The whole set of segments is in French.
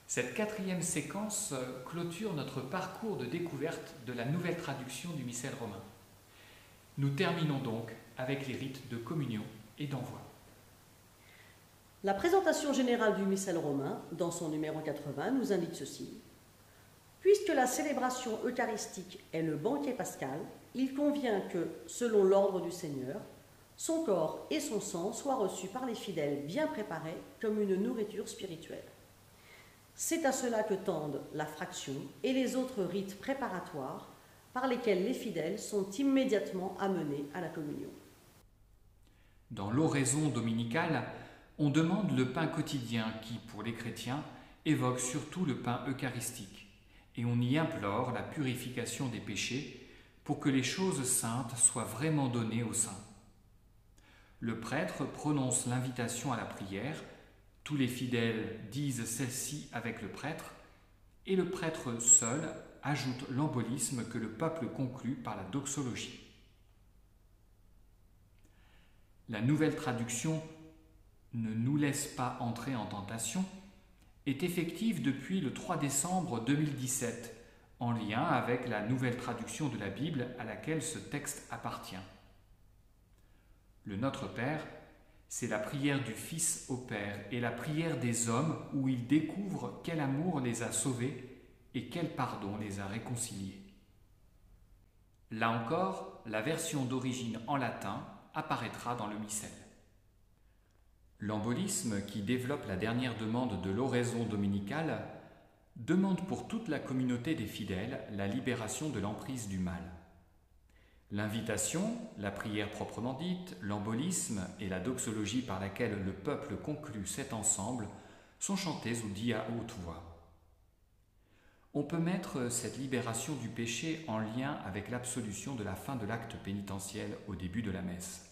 Cette quatrième séquence clôture notre parcours de découverte de la nouvelle traduction du missel romain. Nous terminons donc avec les rites de communion et d'envoi. La présentation générale du missel romain, dans son numéro 80, nous indique ceci. Puisque la célébration eucharistique est le banquet pascal, il convient que, selon l'ordre du Seigneur, son corps et son sang soient reçus par les fidèles bien préparés comme une nourriture spirituelle. C'est à cela que tendent la fraction et les autres rites préparatoires par lesquels les fidèles sont immédiatement amenés à la communion. Dans l'oraison dominicale, on demande le pain quotidien qui, pour les chrétiens, évoque surtout le pain eucharistique, et on y implore la purification des péchés pour que les choses saintes soient vraiment données aux saints. Le prêtre prononce l'invitation à la prière, tous les fidèles disent celle-ci avec le prêtre, et le prêtre seul ajoute l'embolisme que le peuple conclut par la doxologie. La nouvelle traduction « Ne nous laisse pas entrer en tentation » est effective depuis le 3 décembre 2017, en lien avec la nouvelle traduction de la Bible à laquelle ce texte appartient. Le Notre Père, c'est la prière du Fils au Père et la prière des hommes où ils découvrent quel amour les a sauvés et quel pardon les a réconciliés. Là encore, la version d'origine en latin apparaîtra dans le missel. L'embolisme, qui développe la dernière demande de l'oraison dominicale, demande pour toute la communauté des fidèles la libération de l'emprise du mal. L'invitation, la prière proprement dite, l'embolisme et la doxologie par laquelle le peuple conclut cet ensemble sont chantés ou dits à haute voix. On peut mettre cette libération du péché en lien avec l'absolution de la fin de l'acte pénitentiel au début de la messe.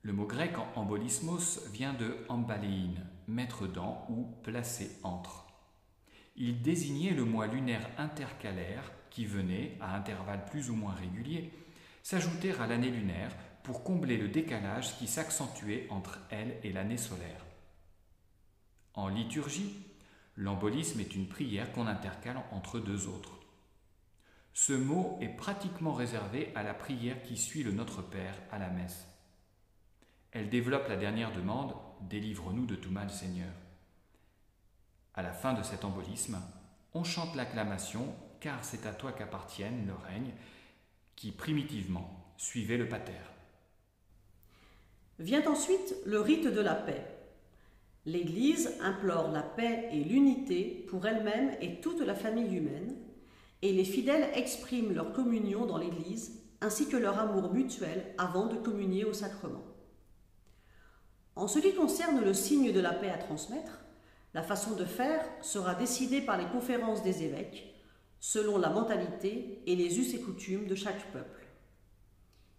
Le mot grec embolismos vient de embalein, mettre dans ou placer entre. Il désignait le mois lunaire intercalaire qui venait, à intervalles plus ou moins réguliers, s'ajouter à l'année lunaire pour combler le décalage qui s'accentuait entre elle et l'année solaire. En liturgie, l'embolisme est une prière qu'on intercale entre deux autres. Ce mot est pratiquement réservé à la prière qui suit le Notre Père à la messe. Elle développe la dernière demande « Délivre-nous de tout mal, Seigneur ». À la fin de cet embolisme, on chante l'acclamation « Car c'est à toi qu'appartienne le règne » qui, primitivement, suivait le pater. Vient ensuite le rite de la paix. L'Église implore la paix et l'unité pour elle-même et toute la famille humaine, et les fidèles expriment leur communion dans l'Église ainsi que leur amour mutuel avant de communier au sacrement. En ce qui concerne le signe de la paix à transmettre, la façon de faire sera décidée par les conférences des évêques, selon la mentalité et les us et coutumes de chaque peuple.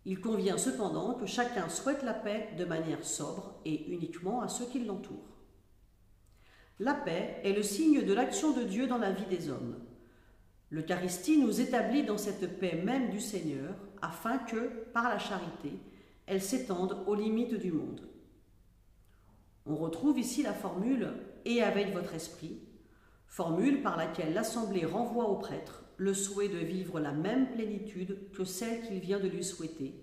Il convient cependant que chacun souhaite la paix de manière sobre et uniquement à ceux qui l'entourent. La paix est le signe de l'action de Dieu dans la vie des hommes. L'Eucharistie nous établit dans cette paix même du Seigneur, afin que, par la charité, elle s'étende aux limites du monde. On retrouve ici la formule « et avec votre esprit », formule par laquelle l'Assemblée renvoie au prêtre le souhait de vivre la même plénitude que celle qu'il vient de lui souhaiter.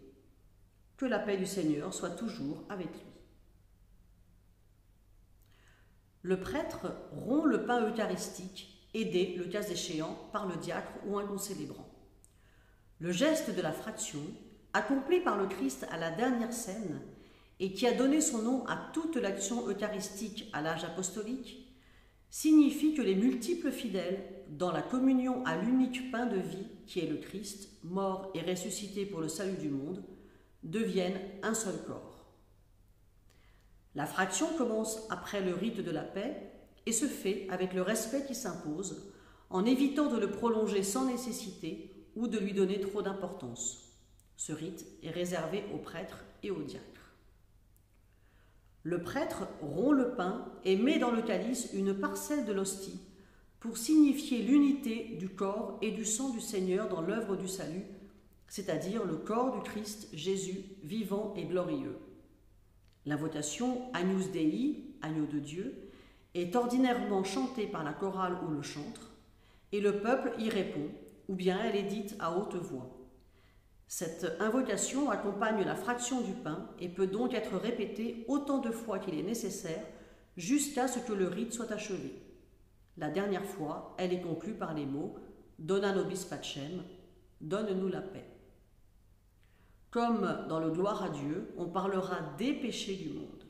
Que la paix du Seigneur soit toujours avec lui. Le prêtre rompt le pain eucharistique, aidé, le cas échéant, par le diacre ou un concélébrant. Le geste de la fraction, accompli par le Christ à la dernière scène, et qui a donné son nom à toute l'action eucharistique à l'âge apostolique, signifie que les multiples fidèles, dans la communion à l'unique pain de vie qui est le Christ, mort et ressuscité pour le salut du monde, deviennent un seul corps. La fraction commence après le rite de la paix et se fait avec le respect qui s'impose, en évitant de le prolonger sans nécessité ou de lui donner trop d'importance. Ce rite est réservé aux prêtres et aux diacres. Le prêtre rompt le pain et met dans le calice une parcelle de l'hostie pour signifier l'unité du corps et du sang du Seigneur dans l'œuvre du salut, c'est-à-dire le corps du Christ Jésus vivant et glorieux. L'invocation Agnus Dei, agneau de Dieu, est ordinairement chantée par la chorale ou le chantre, et le peuple y répond, ou bien elle est dite à haute voix. Cette invocation accompagne la fraction du pain et peut donc être répétée autant de fois qu'il est nécessaire jusqu'à ce que le rite soit achevé. La dernière fois, elle est conclue par les mots « Dona nobis pacem », « Donne-nous la paix ». Comme dans le Gloire à Dieu, on parlera des péchés du monde.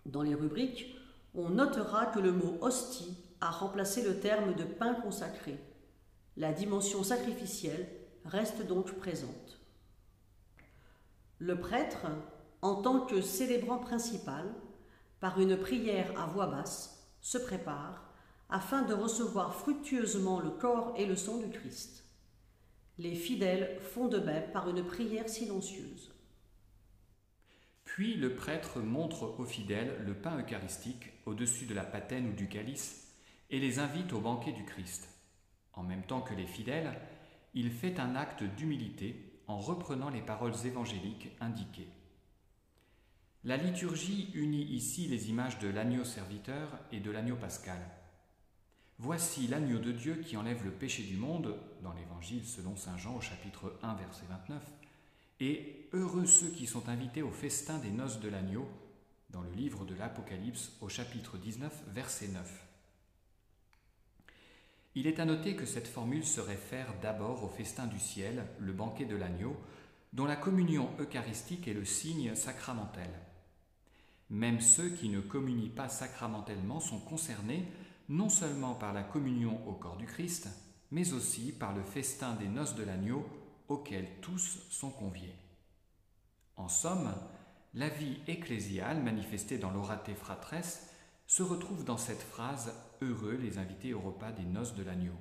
Dans les rubriques, on notera que le mot « hostie » a remplacé le terme de « pain consacré ». La dimension sacrificielle reste donc présente. Le prêtre, en tant que célébrant principal, par une prière à voix basse, se prépare afin de recevoir fructueusement le corps et le sang du Christ. Les fidèles font de même par une prière silencieuse. Puis le prêtre montre aux fidèles le pain eucharistique au-dessus de la patène ou du calice et les invite au banquet du Christ. En même temps que les fidèles, il fait un acte d'humilité en reprenant les paroles évangéliques indiquées. La liturgie unit ici les images de l'agneau serviteur et de l'agneau pascal. Voici l'agneau de Dieu qui enlève le péché du monde, dans l'Évangile selon saint Jean au chapitre 1, verset 29, et heureux ceux qui sont invités au festin des noces de l'agneau, dans le livre de l'Apocalypse au chapitre 19, verset 9. Il est à noter que cette formule se réfère d'abord au festin du ciel, le banquet de l'agneau, dont la communion eucharistique est le signe sacramentel. Même ceux qui ne communient pas sacramentellement sont concernés non seulement par la communion au corps du Christ, mais aussi par le festin des noces de l'agneau auquel tous sont conviés. En somme, la vie ecclésiale manifestée dans l'Orate Fratres se retrouve dans cette phrase « Heureux les invités au repas des noces de l'agneau »,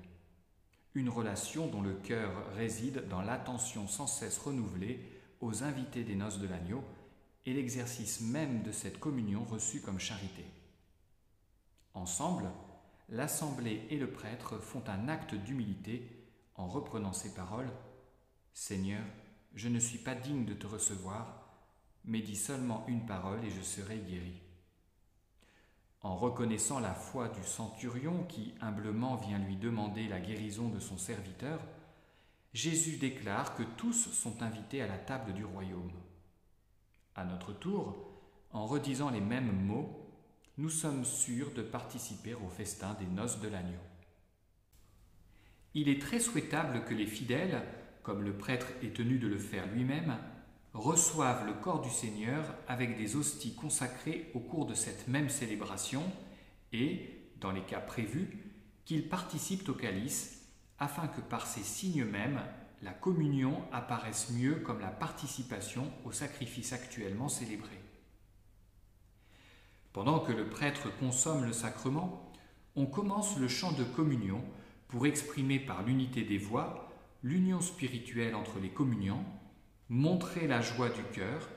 une relation dont le cœur réside dans l'attention sans cesse renouvelée aux invités des noces de l'agneau et l'exercice même de cette communion reçue comme charité. Ensemble, l'assemblée et le prêtre font un acte d'humilité en reprenant ces paroles « Seigneur, je ne suis pas digne de te recevoir, mais dis seulement une parole et je serai guéri. » En reconnaissant la foi du centurion qui humblement vient lui demander la guérison de son serviteur, Jésus déclare que tous sont invités à la table du royaume. À notre tour, en redisant les mêmes mots, nous sommes sûrs de participer au festin des noces de l'agneau. Il est très souhaitable que les fidèles, comme le prêtre est tenu de le faire lui-même, reçoivent le corps du Seigneur avec des hosties consacrées au cours de cette même célébration et, dans les cas prévus, qu'ils participent au calice afin que par ces signes mêmes, la communion apparaisse mieux comme la participation au sacrifice actuellement célébré. Pendant que le prêtre consomme le sacrement, on commence le chant de communion pour exprimer par l'unité des voix l'union spirituelle entre les communiants, montrer la joie du cœur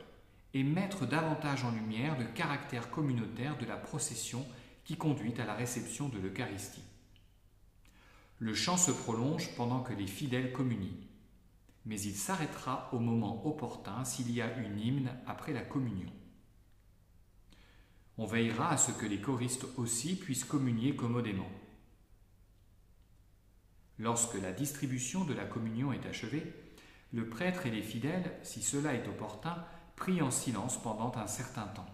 et mettre davantage en lumière le caractère communautaire de la procession qui conduit à la réception de l'Eucharistie. Le chant se prolonge pendant que les fidèles communient, mais il s'arrêtera au moment opportun s'il y a une hymne après la communion. On veillera à ce que les choristes aussi puissent communier commodément. Lorsque la distribution de la communion est achevée, le prêtre et les fidèles, si cela est opportun, prient en silence pendant un certain temps.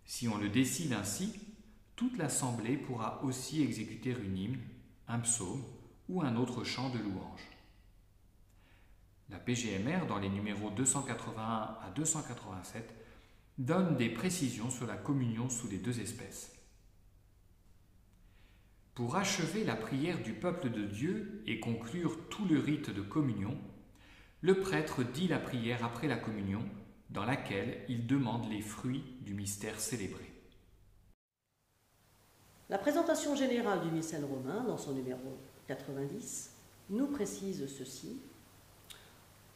Si on le décide ainsi, toute l'assemblée pourra aussi exécuter une hymne, un psaume ou un autre chant de louange. La PGMR, dans les numéros 281 à 287, donne des précisions sur la communion sous les deux espèces. Pour achever la prière du peuple de Dieu et conclure tout le rite de communion, le prêtre dit la prière après la communion, dans laquelle il demande les fruits du mystère célébré. La présentation générale du missel romain, dans son numéro 90, nous précise ceci.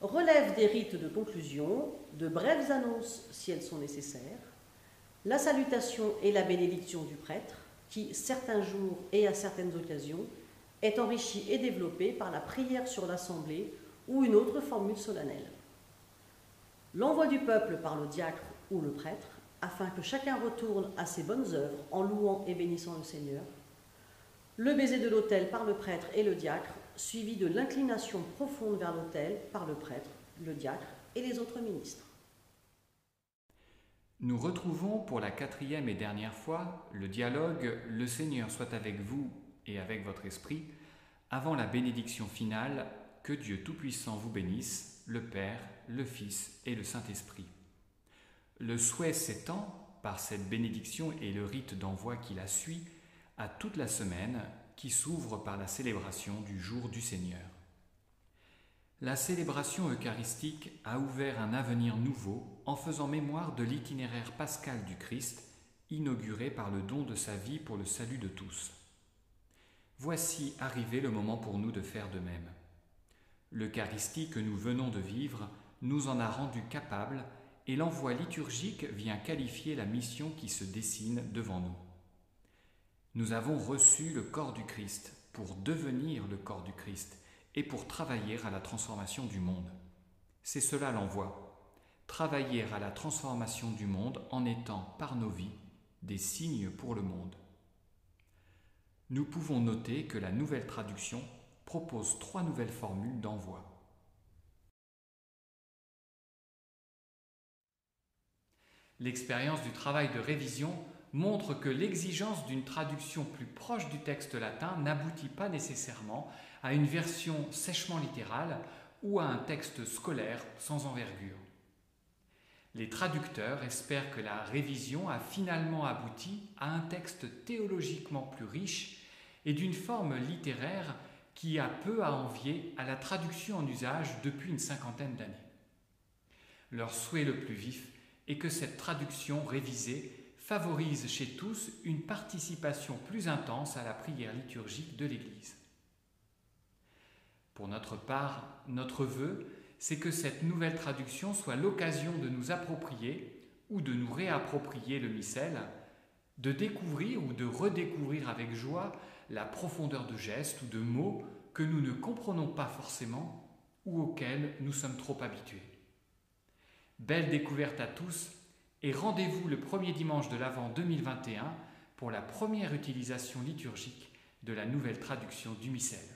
Relève des rites de conclusion, de brèves annonces si elles sont nécessaires, la salutation et la bénédiction du prêtre, qui, certains jours et à certaines occasions, est enrichie et développée par la prière sur l'assemblée ou une autre formule solennelle. L'envoi du peuple par le diacre ou le prêtre afin que chacun retourne à ses bonnes œuvres en louant et bénissant le Seigneur. Le baiser de l'autel par le prêtre et le diacre, suivi de l'inclination profonde vers l'autel par le prêtre, le diacre et les autres ministres. Nous retrouvons pour la 4e et dernière fois le dialogue « Le Seigneur soit avec vous et avec votre esprit » avant la bénédiction finale « Que Dieu Tout-Puissant vous bénisse, le Père, le Fils et le Saint-Esprit ». Le souhait s'étend, par cette bénédiction et le rite d'envoi qui la suit, à toute la semaine qui s'ouvre par la célébration du jour du Seigneur. La célébration eucharistique a ouvert un avenir nouveau en faisant mémoire de l'itinéraire pascal du Christ, inauguré par le don de sa vie pour le salut de tous. Voici arrivé le moment pour nous de faire de même. L'Eucharistie que nous venons de vivre nous en a rendus capables et l'envoi liturgique vient qualifier la mission qui se dessine devant nous. Nous avons reçu le corps du Christ pour devenir le corps du Christ et pour travailler à la transformation du monde. C'est cela l'envoi, travailler à la transformation du monde en étant, par nos vies, des signes pour le monde. Nous pouvons noter que la nouvelle traduction propose 3 nouvelles formules d'envoi. L'expérience du travail de révision montre que l'exigence d'une traduction plus proche du texte latin n'aboutit pas nécessairement à une version sèchement littérale ou à un texte scolaire sans envergure. Les traducteurs espèrent que la révision a finalement abouti à un texte théologiquement plus riche et d'une forme littéraire qui a peu à envier à la traduction en usage depuis une 50aine d'années. Leur souhait le plus vif est que cette traduction révisée favorise chez tous une participation plus intense à la prière liturgique de l'Église. Pour notre part, notre vœu, c'est que cette nouvelle traduction soit l'occasion de nous approprier ou de nous réapproprier le missel, de découvrir ou de redécouvrir avec joie la profondeur de gestes ou de mots que nous ne comprenons pas forcément ou auxquels nous sommes trop habitués. Belle découverte à tous et rendez-vous le premier dimanche de l'Avent 2021 pour la première utilisation liturgique de la nouvelle traduction du missel.